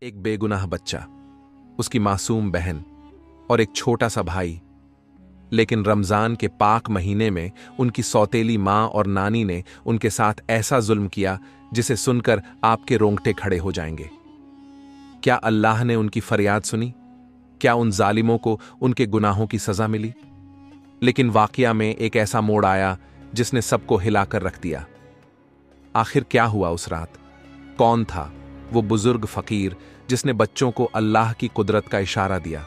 एक बेगुनाह बच्चा, उसकी मासूम बहन और एक छोटा सा भाई। लेकिन रमजान के पाक महीने में उनकी सौतेली माँ और नानी ने उनके साथ ऐसा जुल्म किया जिसे सुनकर आपके रोंगटे खड़े हो जाएंगे। क्या अल्लाह ने उनकी फरियाद सुनी? क्या उन जालिमों को उनके गुनाहों की सजा मिली? लेकिन वाकया में एक ऐसा मोड़ आया जिसने सबको हिलाकर रख दिया। आखिर क्या हुआ उस रात? कौन था वो बुजुर्ग फकीर जिसने बच्चों को अल्लाह की कुदरत का इशारा दिया?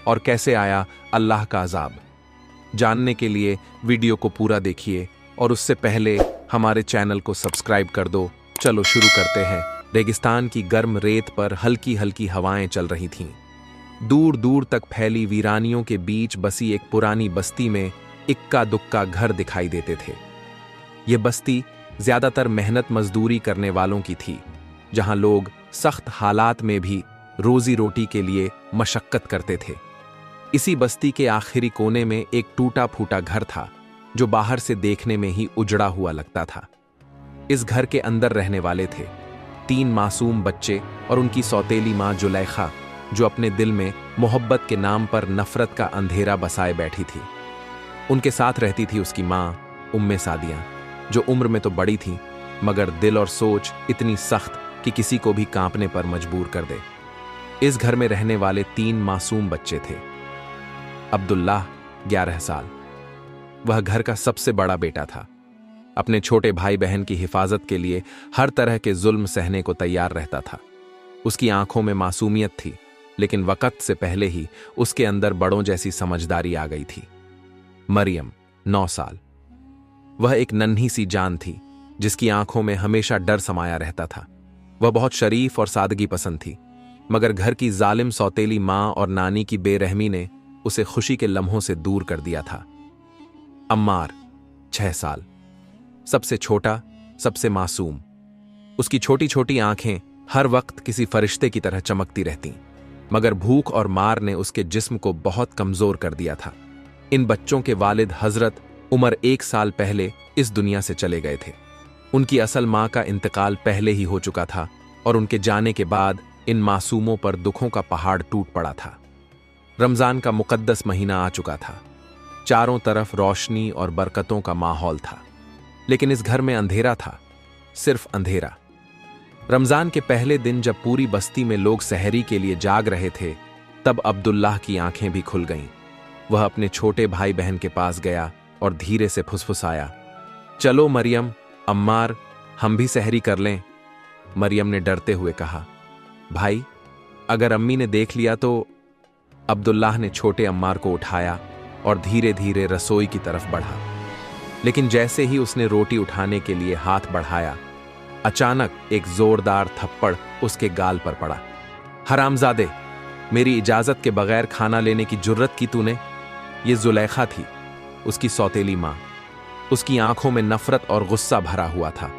और कैसे आया अल्लाह का अजाब? जानने के लिए वीडियो को पूरा देखिए और उससे पहले हमारे चैनल को सब्सक्राइब कर दो। चलो शुरू करते हैं। रेगिस्तान की गर्म रेत पर हल्की हल्की हवाएं चल रही थीं। दूर दूर तक फैली वीरानियों के बीच बसी एक पुरानी बस्ती में इक्का दुक्का घर दिखाई देते थे। ये बस्ती ज्यादातर मेहनत मजदूरी करने वालों की थी, जहां लोग सख्त हालात में भी रोजी रोटी के लिए मशक्कत करते थे। इसी बस्ती के आखिरी कोने में एक टूटा फूटा घर था जो बाहर से देखने में ही उजड़ा हुआ लगता था। इस घर के अंदर रहने वाले थे 3 मासूम बच्चे और उनकी सौतेली माँ जुलैखा, जो अपने दिल में मोहब्बत के नाम पर नफरत का अंधेरा बसाए बैठी थी। उनके साथ रहती थी उसकी माँ उम्मे सादिया, जो उम्र में तो बड़ी थी मगर दिल और सोच इतनी सख्त कि किसी को भी कांपने पर मजबूर कर दे। इस घर में रहने वाले 3 मासूम बच्चे थे। अब्दुल्लाह 11 साल, वह घर का सबसे बड़ा बेटा था। अपने छोटे भाई बहन की हिफाजत के लिए हर तरह के जुल्म सहने को तैयार रहता था। उसकी आंखों में मासूमियत थी, लेकिन वक्त से पहले ही उसके अंदर बड़ों जैसी समझदारी आ गई थी। मरियम 9 साल, वह एक नन्ही सी जान थी जिसकी आंखों में हमेशा डर समाया रहता था। वह बहुत शरीफ और सादगी पसंद थी, मगर घर की जालिम सौतेली माँ और नानी की बेरहमी ने उसे खुशी के लम्हों से दूर कर दिया था। अम्मार 6 साल, सबसे छोटा, सबसे मासूम। उसकी छोटी छोटी आंखें हर वक्त किसी फरिश्ते की तरह चमकती रहतीं, मगर भूख और मार ने उसके जिस्म को बहुत कमजोर कर दिया था। इन बच्चों के वालिद हजरत उमर 1 साल पहले इस दुनिया से चले गए थे। उनकी असल मां का इंतकाल पहले ही हो चुका था और उनके जाने के बाद इन मासूमों पर दुखों का पहाड़ टूट पड़ा था। रमजान का मुकद्दस महीना आ चुका था। चारों तरफ रोशनी और बरकतों का माहौल था, लेकिन इस घर में अंधेरा था, सिर्फ अंधेरा। रमजान के पहले दिन जब पूरी बस्ती में लोग सहरी के लिए जाग रहे थे, तब अब्दुल्लाह की आंखें भी खुल गईं। वह अपने छोटे भाई बहन के पास गया और धीरे से फुसफुसाया, चलो मरियम, अम्मार, हम भी सहरी कर लें। मरियम ने डरते हुए कहा, भाई, अगर अम्मी ने देख लिया तो। अब्दुल्लाह ने छोटे अम्मार को उठाया और धीरे धीरे रसोई की तरफ बढ़ा। लेकिन जैसे ही उसने रोटी उठाने के लिए हाथ बढ़ाया, अचानक एक जोरदार थप्पड़ उसके गाल पर पड़ा। हरामजादे, मेरी इजाजत के बगैर खाना लेने की जुर्रत की तूने? ये जुलैखा थी, उसकी सौतेली माँ। उसकी आंखों में नफरत और गुस्सा भरा हुआ था।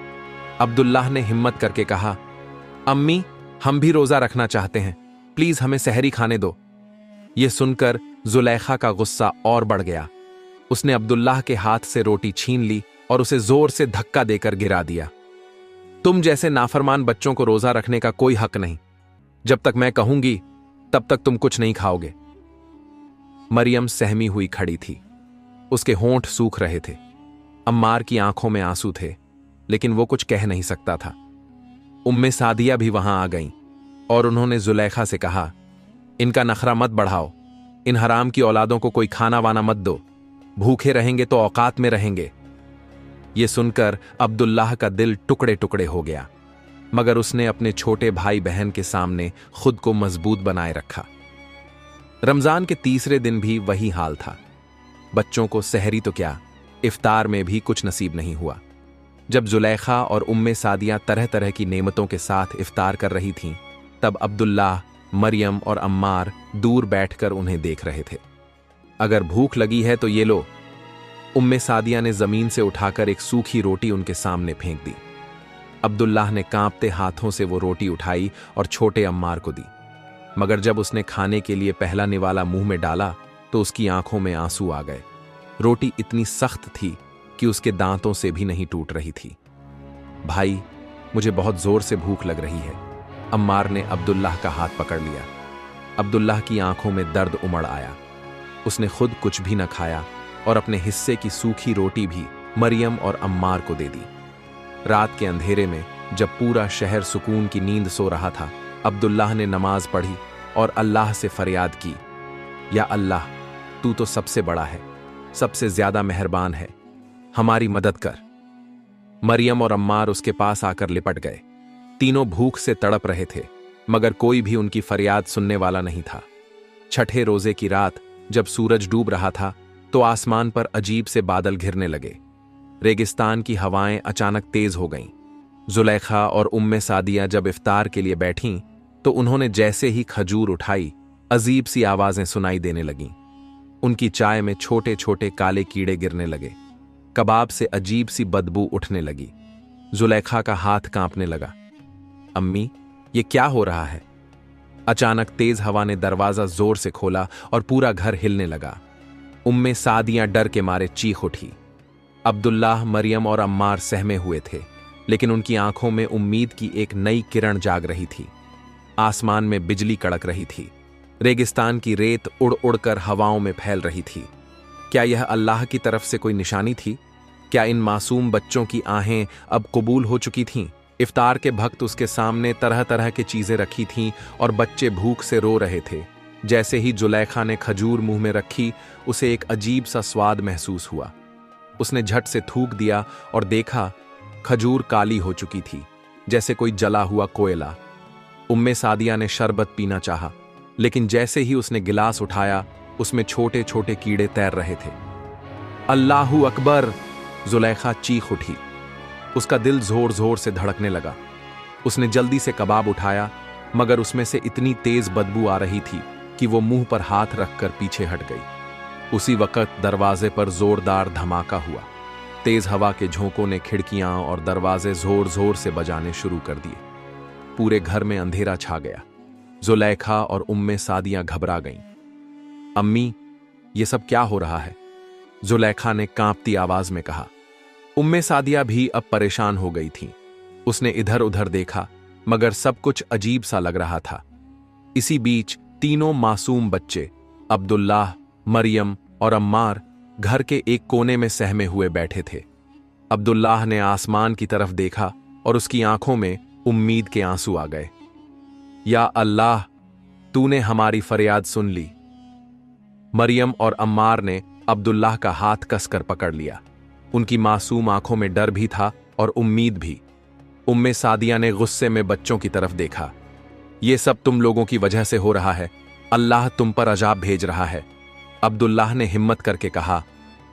अब्दुल्लाह ने हिम्मत करके कहा, अम्मी, हम भी रोजा रखना चाहते हैं, प्लीज हमें सहरी खाने दो। यह सुनकर जुलैखा का गुस्सा और बढ़ गया। उसने अब्दुल्लाह के हाथ से रोटी छीन ली और उसे जोर से धक्का देकर गिरा दिया। तुम जैसे नाफरमान बच्चों को रोजा रखने का कोई हक नहीं। जब तक मैं कहूंगी तब तक तुम कुछ नहीं खाओगे। मरियम सहमी हुई खड़ी थी, उसके होंठ सूख रहे थे। अम्मार की आंखों में आंसू थे, लेकिन वो कुछ कह नहीं सकता था। उम्मे सादिया भी वहां आ गईं और उन्होंने जुलैखा से कहा, इनका नखरा मत बढ़ाओ, इन हराम की औलादों को कोई खाना वाना मत दो, भूखे रहेंगे तो औकात में रहेंगे। यह सुनकर अब्दुल्लाह का दिल टुकड़े टुकड़े हो गया, मगर उसने अपने छोटे भाई बहन के सामने खुद को मजबूत बनाए रखा। रमजान के तीसरे दिन भी वही हाल था। बच्चों को सहरी तो क्या, इफ्तार में भी कुछ नसीब नहीं हुआ। जब जुलैखा और उम्मे सादिया तरह तरह की नेमतों के साथ इफ्तार कर रही थीं, तब अब्दुल्लाह, मरियम और अम्मार दूर बैठकर उन्हें देख रहे थे। अगर भूख लगी है तो ये लो। उम्मे सादिया ने जमीन से उठाकर एक सूखी रोटी उनके सामने फेंक दी। अब्दुल्लाह ने कांपते हाथों से वो रोटी उठाई और छोटे अम्मार को दी, मगर जब उसने खाने के लिए पहला निवाला मुंह में डाला तो उसकी आंखों में आंसू आ गए। रोटी इतनी सख्त थी कि उसके दांतों से भी नहीं टूट रही थी। भाई, मुझे बहुत जोर से भूख लग रही है, अम्मार ने अब्दुल्लाह का हाथ पकड़ लिया। अब्दुल्लाह की आंखों में दर्द उमड़ आया। उसने खुद कुछ भी न खाया और अपने हिस्से की सूखी रोटी भी मरियम और अम्मार को दे दी। रात के अंधेरे में जब पूरा शहर सुकून की नींद सो रहा था, अब्दुल्लाह ने नमाज पढ़ी और अल्लाह से फरियाद की, या अल्लाह, तू तो सबसे बड़ा है, सबसे ज्यादा मेहरबान है, हमारी मदद कर। मरियम और अम्मार उसके पास आकर लिपट गए। तीनों भूख से तड़प रहे थे, मगर कोई भी उनकी फरियाद सुनने वाला नहीं था। छठे रोजे की रात जब सूरज डूब रहा था तो आसमान पर अजीब से बादल घिरने लगे। रेगिस्तान की हवाएं अचानक तेज हो गईं। जुलेखा और उम्मे सादिया जब इफ्तार के लिए बैठीं तो उन्होंने जैसे ही खजूर उठाई, अजीब सी आवाजें सुनाई देने लगीं। उनकी चाय में छोटे छोटे काले कीड़े गिरने लगे। कबाब से अजीब सी बदबू उठने लगी। जुलेखा का हाथ कांपने लगा। अम्मी, ये क्या हो रहा है? अचानक तेज हवा ने दरवाजा जोर से खोला और पूरा घर हिलने लगा। उम्मे सादियां डर के मारे चीख उठी। अब्दुल्लाह, मरियम और अम्मार सहमे हुए थे, लेकिन उनकी आंखों में उम्मीद की एक नई किरण जाग रही थी। आसमान में बिजली कड़क रही थी। रेगिस्तान की रेत उड़ उड़कर हवाओं में फैल रही थी। क्या यह अल्लाह की तरफ से कोई निशानी थी? क्या इन मासूम बच्चों की आहें अब कबूल हो चुकी थीं? इफ्तार के वक्त उसके सामने तरह तरह की चीजें रखी थीं और बच्चे भूख से रो रहे थे। जैसे ही जुलेखा ने खजूर मुंह में रखी, उसे एक अजीब सा स्वाद महसूस हुआ। उसने झट से थूक दिया और देखा, खजूर काली हो चुकी थी, जैसे कोई जला हुआ कोयला। उम्मे सादिया ने शरबत पीना चाहा, लेकिन जैसे ही उसने गिलास उठाया, उसमें छोटे छोटे कीड़े तैर रहे थे। अल्लाहू अकबर! जुलेखा चीख उठी। उसका दिल जोर जोर से धड़कने लगा। उसने जल्दी से कबाब उठाया, मगर उसमें से इतनी तेज बदबू आ रही थी कि वो मुंह पर हाथ रखकर पीछे हट गई। उसी वक्त दरवाजे पर जोरदार धमाका हुआ। तेज हवा के झोंकों ने खिड़कियां और दरवाजे जोर जोर से बजाने शुरू कर दिए। पूरे घर में अंधेरा छा गया। जुलेखा और उम्मे सादियां घबरा गईं। अम्मी, ये सब क्या हो रहा है? जुलेखा ने कांपती आवाज में कहा। उम्मे सादिया भी अब परेशान हो गई थीं। उसने इधर उधर देखा, मगर सब कुछ अजीब सा लग रहा था। इसी बीच तीनों मासूम बच्चे, अब्दुल्लाह, मरियम और अम्मार, घर के एक कोने में सहमे हुए बैठे थे। अब्दुल्लाह ने आसमान की तरफ देखा और उसकी आंखों में उम्मीद के आंसू आ गए। या अल्लाह, तूने हमारी फरियाद सुन ली। मरियम और अम्मार ने अब्दुल्लाह का हाथ कसकर पकड़ लिया। उनकी मासूम आंखों में डर भी था और उम्मीद भी। उम्मे सादिया ने गुस्से में बच्चों की तरफ देखा। ये सब तुम लोगों की वजह से हो रहा है। अल्लाह तुम पर अजाब भेज रहा है। अब्दुल्लाह ने हिम्मत करके कहा,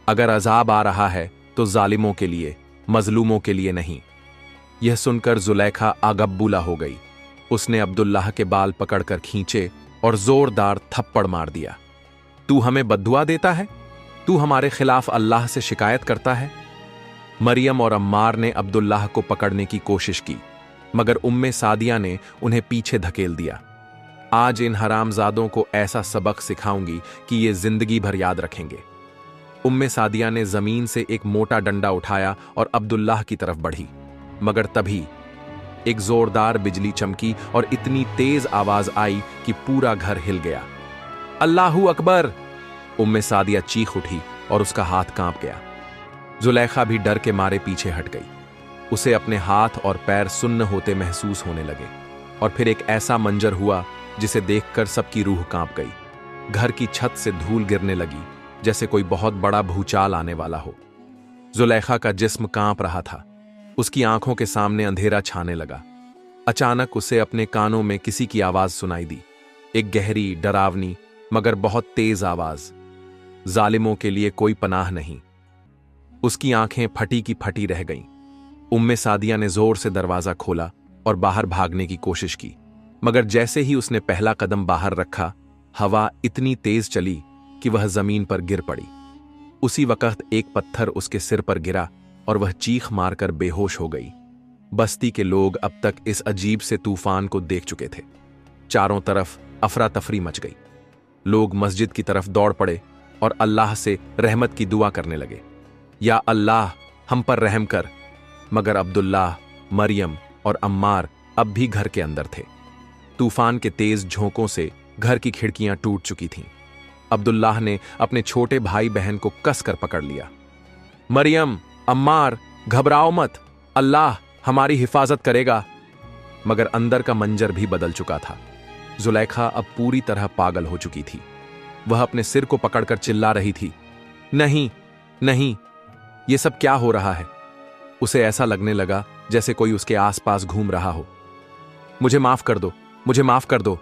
अगर अजाब आ रहा है तो जालिमों के लिए, मजलूमों के लिए नहीं। यह सुनकर जुलेखा आगब्बूला हो गई। उसने अब्दुल्लाह के बाल पकड़कर खींचे और जोरदार थप्पड़ मार दिया। तू हमें बद्दुआ देता है? तू हमारे खिलाफ अल्लाह से शिकायत करता है? मरियम और अम्मार ने अब्दुल्लाह को पकड़ने की कोशिश की, मगर उम्मे सादिया ने उन्हें पीछे धकेल दिया। आज इन हरामजादों को ऐसा सबक सिखाऊंगी कि ये जिंदगी भर याद रखेंगे। उम्मे सादिया ने जमीन से एक मोटा डंडा उठाया और अब्दुल्लाह की तरफ बढ़ी, मगर तभी एक जोरदार बिजली चमकी और इतनी तेज आवाज आई कि पूरा घर हिल गया। अल्लाहू अकबर! उम्मे सादिया चीख उठी और उसका हाथ कांप गया। जुलेखा भी डर के मारे पीछे हट गई। उसे अपने हाथ और पैर सुन्न होते महसूस होने लगे, और फिर एक ऐसा मंजर हुआ जिसे देखकर सबकी रूह कांप गई। घर की छत से धूल गिरने लगी, जैसे कोई बहुत बड़ा भूचाल आने वाला हो। जुलेखा का जिस्म कांप रहा था। उसकी आंखों के सामने अंधेरा छाने लगा। अचानक उसे अपने कानों में किसी की आवाज सुनाई दी, एक गहरी, डरावनी मगर बहुत तेज आवाज। जालिमों के लिए कोई पनाह नहीं। उसकी आंखें फटी की फटी रह गईं। उम्मे सादिया ने जोर से दरवाजा खोला और बाहर भागने की कोशिश की, मगर जैसे ही उसने पहला कदम बाहर रखा, हवा इतनी तेज चली कि वह जमीन पर गिर पड़ी। उसी वक्त एक पत्थर उसके सिर पर गिरा और वह चीख मारकर बेहोश हो गई। बस्ती के लोग अब तक इस अजीब से तूफान को देख चुके थे। चारों तरफ अफरा तफरी मच गई। लोग मस्जिद की तरफ दौड़ पड़े और अल्लाह से रहमत की दुआ करने लगे, या अल्लाह हम पर रहम कर। मगर अब्दुल्लाह, मरियम और अम्मार अब भी घर के अंदर थे। तूफान के तेज झोंकों से घर की खिड़कियां टूट चुकी थीं। अब्दुल्लाह ने अपने छोटे भाई बहन को कसकर पकड़ लिया। मरियम, अम्मार, घबराओ मत, अल्लाह हमारी हिफाजत करेगा। मगर अंदर का मंजर भी बदल चुका था। जुलेखा अब पूरी तरह पागल हो चुकी थी। वह अपने सिर को पकड़कर चिल्ला रही थी, नहीं नहीं, ये सब क्या हो रहा है। उसे ऐसा लगने लगा जैसे कोई उसके आसपास घूम रहा हो। मुझे माफ कर दो, मुझे माफ कर दो।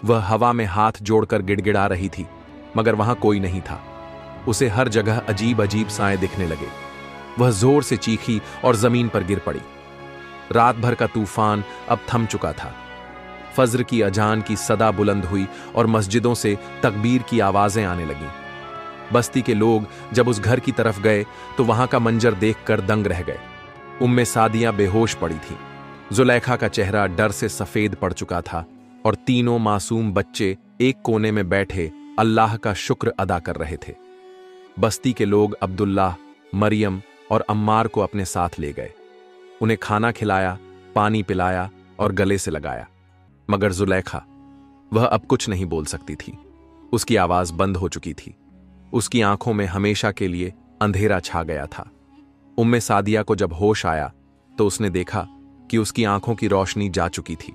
वह हवा में हाथ जोड़कर गिड़गिड़ा रही थी, मगर वहां कोई नहीं था। उसे हर जगह अजीब अजीब साएं दिखने लगे। वह जोर से चीखी और जमीन पर गिर पड़ी। रात भर का तूफान अब थम चुका था। फज्र की अजान की सदा बुलंद हुई और मस्जिदों से तकबीर की आवाजें आने लगीं। बस्ती के लोग जब उस घर की तरफ गए तो वहां का मंजर देखकर दंग रह गए। उम्मे सादिया बेहोश पड़ी थी। जुलेखा का चेहरा डर से सफेद पड़ चुका था और तीनों मासूम बच्चे एक कोने में बैठे अल्लाह का शुक्र अदा कर रहे थे। बस्ती के लोग अब्दुल्लाह, मरियम और अम्मार को अपने साथ ले गए। उन्हें खाना खिलाया, पानी पिलाया और गले से लगाया। मगर जुलेखा, वह अब कुछ नहीं बोल सकती थी। उसकी आवाज बंद हो चुकी थी। उसकी आंखों में हमेशा के लिए अंधेरा छा गया था। उम्मे सादिया को जब होश आया तो उसने देखा कि उसकी आंखों की रोशनी जा चुकी थी।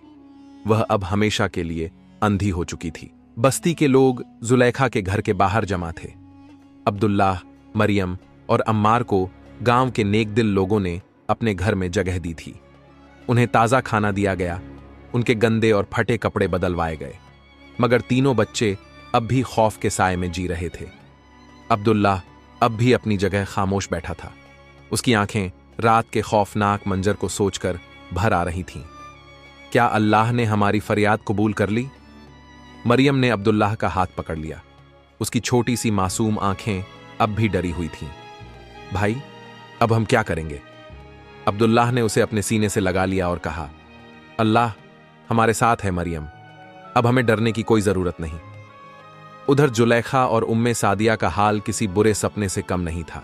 वह अब हमेशा के लिए अंधी हो चुकी थी। बस्ती के लोग जुलेखा के घर के बाहर जमा थे। अब्दुल्लाह, मरियम और अम्मार को गांव के नेकदिल लोगों ने अपने घर में जगह दी थी। उन्हें ताज़ा खाना दिया गया, उनके गंदे और फटे कपड़े बदलवाए गए। मगर तीनों बच्चे अब भी खौफ के साए में जी रहे थे। अब्दुल्लाह अब भी अपनी जगह खामोश बैठा था। उसकी आंखें रात के खौफनाक मंजर को सोचकर भर आ रही थीं। क्या अल्लाह ने हमारी फरियाद कबूल कर ली? मरियम ने अब्दुल्लाह का हाथ पकड़ लिया। उसकी छोटी सी मासूम आंखें अब भी डरी हुई थीं। भाई, अब हम क्या करेंगे? अब्दुल्लाह ने उसे अपने सीने से लगा लिया और कहा, अल्लाह हमारे साथ है मरियम, अब हमें डरने की कोई जरूरत नहीं। उधर जुलेखा और उम्मे सादिया का हाल किसी बुरे सपने से कम नहीं था।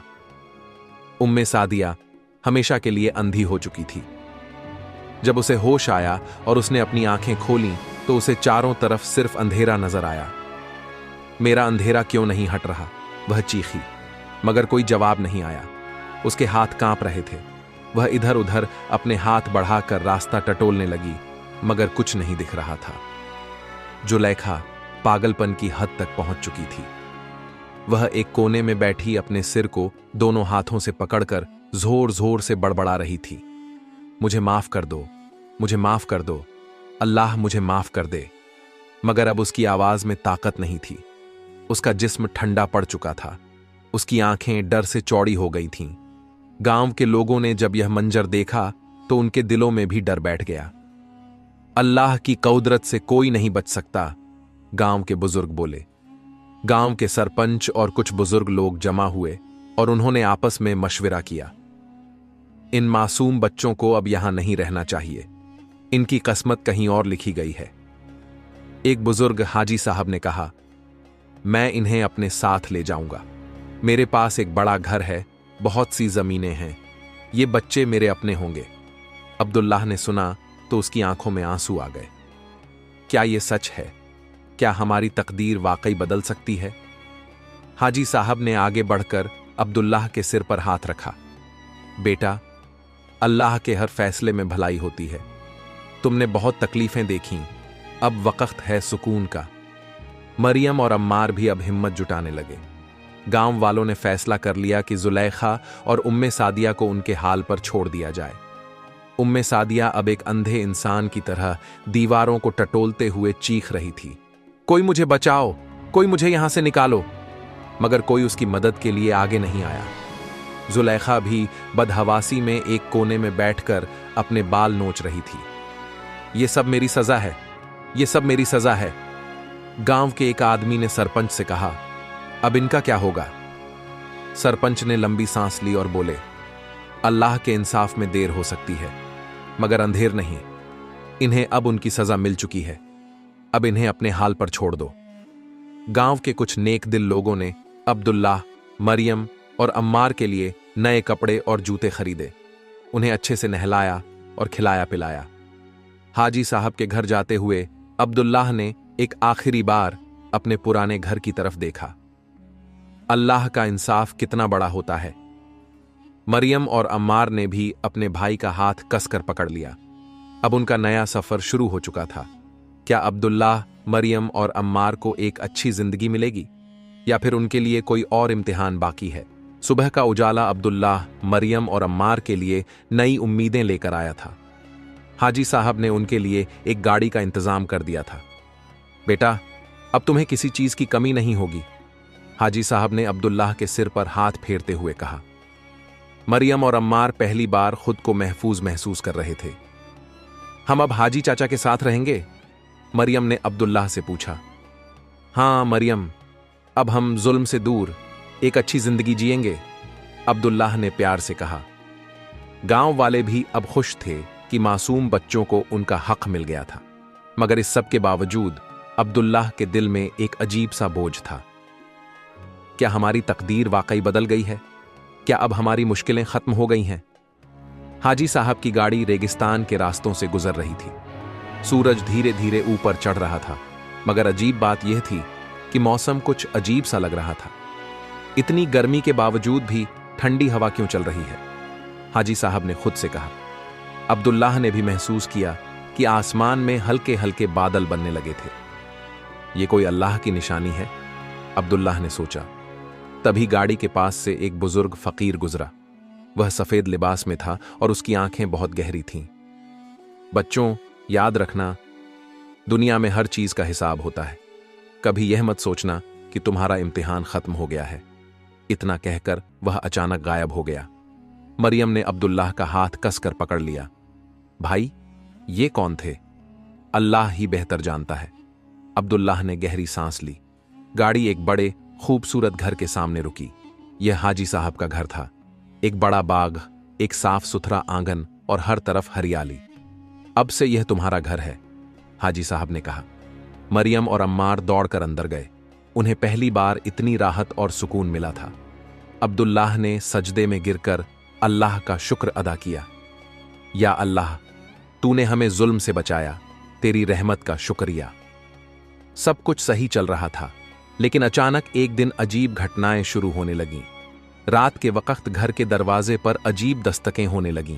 उम्मे सादिया हमेशा के लिए अंधी हो चुकी थी। जब उसे होश आया और उसने अपनी आंखें खोलीं तो उसे चारों तरफ सिर्फ अंधेरा नजर आया। मेरा अंधेरा क्यों नहीं हट रहा? वह चीखी, मगर कोई जवाब नहीं आया। उसके हाथ कांप रहे थे। वह इधर उधर अपने हाथ बढ़ाकर रास्ता टटोलने लगी, मगर कुछ नहीं दिख रहा था। जुलेखा पागलपन की हद तक पहुंच चुकी थी। वह एक कोने में बैठी अपने सिर को दोनों हाथों से पकड़कर जोर जोर से बड़बड़ा रही थी, मुझे माफ कर दो, मुझे माफ कर दो, अल्लाह मुझे माफ कर दे। मगर अब उसकी आवाज में ताकत नहीं थी। उसका जिस्म ठंडा पड़ चुका था। उसकी आंखें डर से चौड़ी हो गई थीं। गांव के लोगों ने जब यह मंजर देखा तो उनके दिलों में भी डर बैठ गया। अल्लाह की कुदरत से कोई नहीं बच सकता, गांव के बुजुर्ग बोले। गांव के सरपंच और कुछ बुजुर्ग लोग जमा हुए और उन्होंने आपस में मशविरा किया। इन मासूम बच्चों को अब यहां नहीं रहना चाहिए। इनकी किस्मत कहीं और लिखी गई है। एक बुजुर्ग हाजी साहब ने कहा, मैं इन्हें अपने साथ ले जाऊंगा। मेरे पास एक बड़ा घर है, बहुत सी जमीनें हैं। ये बच्चे मेरे अपने होंगे। अब्दुल्लाह ने सुना तो उसकी आंखों में आंसू आ गए। क्या यह सच है? क्या हमारी तकदीर वाकई बदल सकती है? हाजी साहब ने आगे बढ़कर अब्दुल्लाह के सिर पर हाथ रखा। बेटा, अल्लाह के हर फैसले में भलाई होती है। तुमने बहुत तकलीफें देखीं, अब वक्त है सुकून का। मरियम और अम्मार भी अब हिम्मत जुटाने लगे। गांव वालों ने फैसला कर लिया कि जुलेखा और उम्मे सादिया को उनके हाल पर छोड़ दिया जाए। उम्मे सादिया अब एक अंधे इंसान की तरह दीवारों को टटोलते हुए चीख रही थी, कोई मुझे बचाओ, कोई मुझे यहां से निकालो। मगर कोई उसकी मदद के लिए आगे नहीं आया। जुलेखा भी बदहवासी में एक कोने में बैठकर अपने बाल नोच रही थी। ये सब मेरी सजा है, ये सब मेरी सजा है। गांव के एक आदमी ने सरपंच से कहा, अब इनका क्या होगा? सरपंच ने लंबी सांस ली और बोले, अल्लाह के इंसाफ में देर हो सकती है, मगर अंधेर नहीं। इन्हें अब उनकी सजा मिल चुकी है। अब इन्हें अपने हाल पर छोड़ दो। गांव के कुछ नेक दिल लोगों ने अब्दुल्लाह, मरियम और अम्मार के लिए नए कपड़े और जूते खरीदे। उन्हें अच्छे से नहलाया और खिलाया पिलाया। हाजी साहब के घर जाते हुए अब्दुल्लाह ने एक आखिरी बार अपने पुराने घर की तरफ देखा। अल्लाह का इंसाफ कितना बड़ा होता है। मरियम और अम्मार ने भी अपने भाई का हाथ कसकर पकड़ लिया। अब उनका नया सफर शुरू हो चुका था। क्या अब्दुल्लाह, मरियम और अम्मार को एक अच्छी जिंदगी मिलेगी या फिर उनके लिए कोई और इम्तिहान बाकी है? सुबह का उजाला अब्दुल्लाह, मरियम और अम्मार के लिए नई उम्मीदें लेकर आया था। हाजी साहब ने उनके लिए एक गाड़ी का इंतजाम कर दिया था। बेटा, अब तुम्हें किसी चीज की कमी नहीं होगी, हाजी साहब ने अब्दुल्लाह के सिर पर हाथ फेरते हुए कहा। मरियम और अम्मार पहली बार खुद को महफूज महसूस कर रहे थे। हम अब हाजी चाचा के साथ रहेंगे? मरियम ने अब्दुल्लाह से पूछा। हाँ मरियम, अब हम जुल्म से दूर एक अच्छी जिंदगी जिएंगे, अब्दुल्लाह ने प्यार से कहा। गांव वाले भी अब खुश थे कि मासूम बच्चों को उनका हक मिल गया था, मगर इस सब के बावजूद अब्दुल्लाह के दिल में एक अजीब सा बोझ था। क्या हमारी तकदीर वाकई बदल गई है? क्या अब हमारी मुश्किलें खत्म हो गई हैं? हाजी साहब की गाड़ी रेगिस्तान के रास्तों से गुजर रही थी। सूरज धीरे धीरे ऊपर चढ़ रहा था, मगर अजीब बात यह थी कि मौसम कुछ अजीब सा लग रहा था। इतनी गर्मी के बावजूद भी ठंडी हवा क्यों चल रही है? हाजी साहब ने खुद से कहा। अब्दुल्लाह ने भी महसूस किया कि आसमान में हल्के हल्के बादल बनने लगे थे। ये कोई अल्लाह की निशानी है, अब्दुल्लाह ने सोचा। तभी गाड़ी के पास से एक बुजुर्ग फकीर गुजरा। वह सफेद लिबास में था और उसकी आंखें बहुत गहरी थीं। बच्चों, याद रखना, दुनिया में हर चीज का हिसाब होता है। कभी यह मत सोचना कि तुम्हारा इम्तिहान खत्म हो गया है। इतना कहकर वह अचानक गायब हो गया। मरियम ने अब्दुल्लाह का हाथ कसकर पकड़ लिया। भाई, ये कौन थे? अल्लाह ही बेहतर जानता है। अब्दुल्लाह ने गहरी सांस ली। गाड़ी एक बड़े खूबसूरत घर के सामने रुकी। यह हाजी साहब का घर था। एक बड़ा बाग, एक साफ सुथरा आंगन और हर तरफ हरियाली। अब से यह तुम्हारा घर है, हाजी साहब ने कहा। मरियम और अम्मार दौड़कर अंदर गए। उन्हें पहली बार इतनी राहत और सुकून मिला था। अब्दुल्लाह ने सजदे में गिरकर अल्लाह का शुक्र अदा किया। या अल्लाह, तूने हमें जुल्म से बचाया, तेरी रहमत का शुक्रिया। सब कुछ सही चल रहा था, लेकिन अचानक एक दिन अजीब घटनाएं शुरू होने लगीं। रात के वक्त घर के दरवाजे पर अजीब दस्तकें होने लगीं।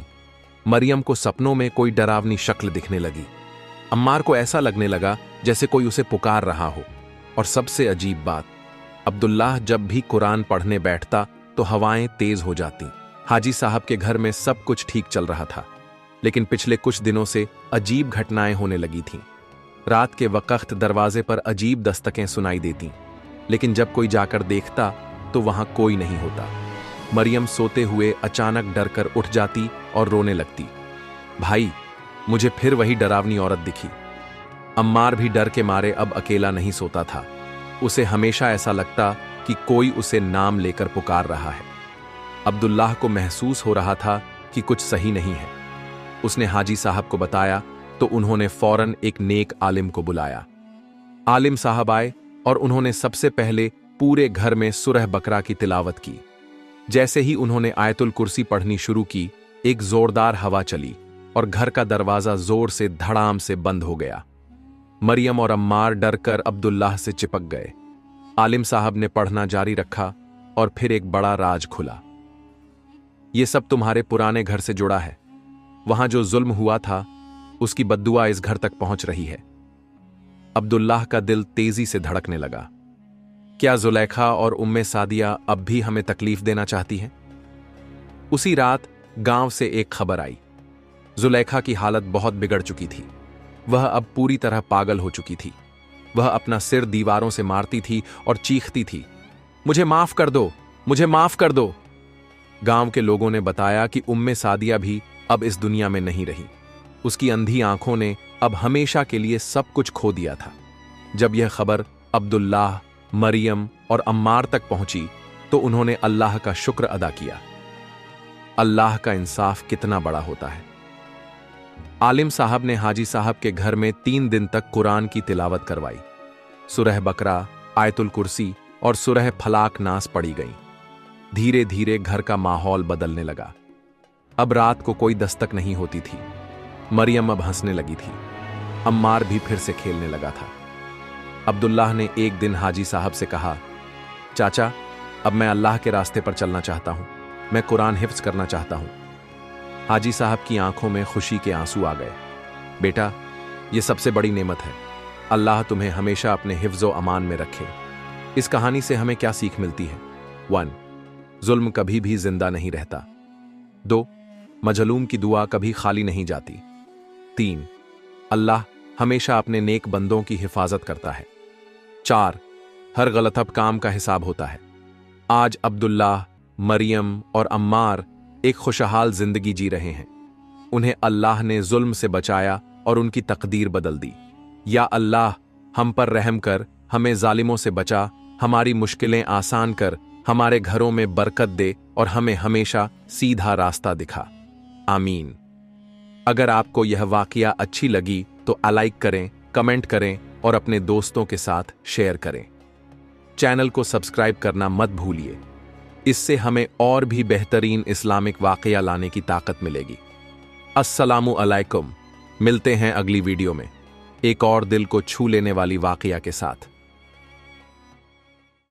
मरियम को सपनों में कोई डरावनी शक्ल दिखने लगी। अम्मार को ऐसा लगने लगा जैसे कोई उसे पुकार रहा हो। और सबसे अजीब बात, अब्दुल्लाह जब भी कुरान पढ़ने बैठता तो हवाएं तेज हो जाती। हाजी साहब के घर में सब कुछ ठीक चल रहा था, लेकिन पिछले कुछ दिनों से अजीब घटनाएं होने लगी थीं। रात के वक्त दरवाजे पर अजीब दस्तकें सुनाई देतीं, लेकिन जब कोई जाकर देखता तो वहां कोई नहीं होता। मरियम सोते हुए अचानक डरकर उठ जाती और रोने लगती। भाई, मुझे फिर वही डरावनी औरत दिखी। अम्मार भी डर के मारे अब अकेला नहीं सोता था। उसे हमेशा ऐसा लगता कि कोई उसे नाम लेकर पुकार रहा है। अब्दुल्लाह को महसूस हो रहा था कि कुछ सही नहीं है। उसने हाजी साहब को बताया तो उन्होंने फौरन एक नेक आलिम को बुलाया। आलिम साहब आए और उन्होंने सबसे पहले पूरे घर में सूरह बकरा की तिलावत की। जैसे ही उन्होंने आयतुल कुर्सी पढ़नी शुरू की, एक जोरदार हवा चली और घर का दरवाजा जोर से धड़ाम से बंद हो गया। मरियम और अम्मार डरकर अब्दुल्लाह से चिपक गए। आलिम साहब ने पढ़ना जारी रखा और फिर एक बड़ा राज खुला। ये सब तुम्हारे पुराने घर से जुड़ा है। वहां जो जुल्म हुआ था, उसकी बद्दुआ इस घर तक पहुंच रही है। अब्दुल्लाह का दिल तेजी से धड़कने लगा। क्या जुलेखा और उम्मे सादिया अब भी हमें तकलीफ देना चाहती हैं? उसी रात गांव से एक खबर आई। जुलेखा की हालत बहुत बिगड़ चुकी थी। वह अब पूरी तरह पागल हो चुकी थी। वह अपना सिर दीवारों से मारती थी और चीखती थी, मुझे माफ कर दो, मुझे माफ कर दो। गांव के लोगों ने बताया कि उम्मे सादिया भी अब इस दुनिया में नहीं रही। उसकी अंधी आंखों ने अब हमेशा के लिए सब कुछ खो दिया था। जब यह खबर अब्दुल्लाह, मरियम और अम्मार तक पहुंची तो उन्होंने अल्लाह का शुक्र अदा किया। अल्लाह का इंसाफ कितना बड़ा होता है। आलिम साहब ने हाजी साहब के घर में 3 दिन तक कुरान की तिलावत करवाई। सूरह बकरा, आयतुल कुर्सी और सूरह फलाक नास पढ़ी गई। धीरे धीरे घर का माहौल बदलने लगा। अब रात को कोई दस्तक नहीं होती थी। मरियम अब हंसने लगी थी। अम्मार भी फिर से खेलने लगा था। अब्दुल्लाह ने एक दिन हाजी साहब से कहा, चाचा, अब मैं अल्लाह के रास्ते पर चलना चाहता हूं, मैं कुरान हिफ्ज करना चाहता हूं। हाजी साहब की आंखों में खुशी के आंसू आ गए। बेटा, यह सबसे बड़ी नेमत है। अल्लाह तुम्हें हमेशा अपने हिफ्ज़ो अमान में रखे। इस कहानी से हमें क्या सीख मिलती है? 1. जुल्म कभी भी जिंदा नहीं रहता। 2. मजलूम की दुआ कभी खाली नहीं जाती। 3. अल्लाह हमेशा अपने नेक बंदों की हिफाजत करता है। 4. हर गलतब काम का हिसाब होता है। आज अब्दुल्लाह, मरियम और अम्मार एक खुशहाल जिंदगी जी रहे हैं। उन्हें अल्लाह ने जुल्म से बचाया और उनकी तकदीर बदल दी। या अल्लाह, हम पर रहम कर, हमें जालिमों से बचा, हमारी मुश्किलें आसान कर, हमारे घरों में बरकत दे और हमें हमेशा सीधा रास्ता दिखा। आमीन। अगर आपको यह वाकया अच्छी लगी तो लाइक करें, कमेंट करें और अपने दोस्तों के साथ शेयर करें। चैनल को सब्सक्राइब करना मत भूलिए। इससे हमें और भी बेहतरीन इस्लामिक वाकया लाने की ताकत मिलेगी। अस्सलामु अलैकुम। मिलते हैं अगली वीडियो में एक और दिल को छू लेने वाली वाकया के साथ।